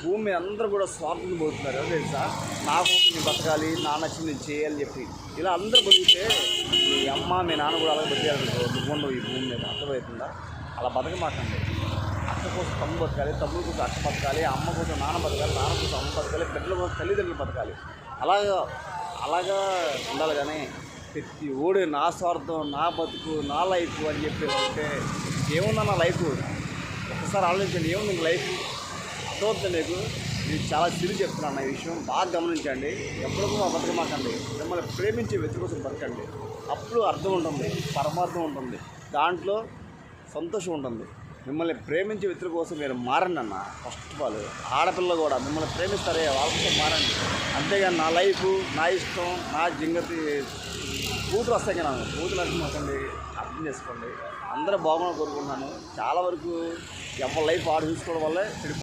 భూమి మీద అందరూ కూడా స్వార్థం పోతున్నారు తెలుసా. నా కోసం నేను బతకాలి, నా నచ్చింది నేను చేయాలని చెప్పి ఇలా అందరూ బతికితే మీ అమ్మ మీ నాన్న కూడా అలాగే బతికారు. నువ్వు ఈ భూమి మీద అర్థమవుతుందా? అలా బతకమాకండి. అక్క కోసం తమ్ముడు బతకాలి, తమ్ముడు కోసం అక్క బతకాలి, అమ్మ కోసం నాన్న బతకాలి, నాన్న కోసం అమ్మ బతకాలి, బిడ్డల కోసం తల్లిదండ్రులు బతకాలి. అలాగా ఉండాలి. కానీ ప్రతి ఓడి నా స్వార్థం, నా బతుకు, నా లైఫ్ అని చెప్పి ఉంటే ఏమున్నా నా లైఫ్ ఒకసారి ఆలోచించండి. ఏముంది మీకు లైఫ్? అర్థమవుతుంది మీకు? నేను చాలా సిరి చెప్తున్నాను ఈ విషయం, బాగా గమనించండి. ఎప్పటికూ మా బతకమాకండి. మిమ్మల్ని ప్రేమించే వ్యక్తి కోసం బతకండి. అప్పుడు అర్థం ఉంటుంది, పరమార్థం ఉంటుంది, దాంట్లో సంతోషం ఉంటుంది. మిమ్మల్ని ప్రేమించే వ్యక్తుల కోసం మీరు మారండి అన్న. ఫస్ట్ ఆఫ్ ఆల్ ఆడపిల్లలు కూడా మిమ్మల్ని ప్రేమిస్తారే వాళ్ళ కోసం మారండి. అంతేగాని నా లైఫ్, నా ఇష్టం, నా జింగతి కూతురు వస్తాయి కదా, కూతురు అర్థమవుతుంది, అర్థం చేసుకోండి. అందరూ బాగున్నా కోరుకుంటున్నాను. చాలా వరకు ఎవరి లైఫ్ ఆడ చూసుకోవడం వల్లే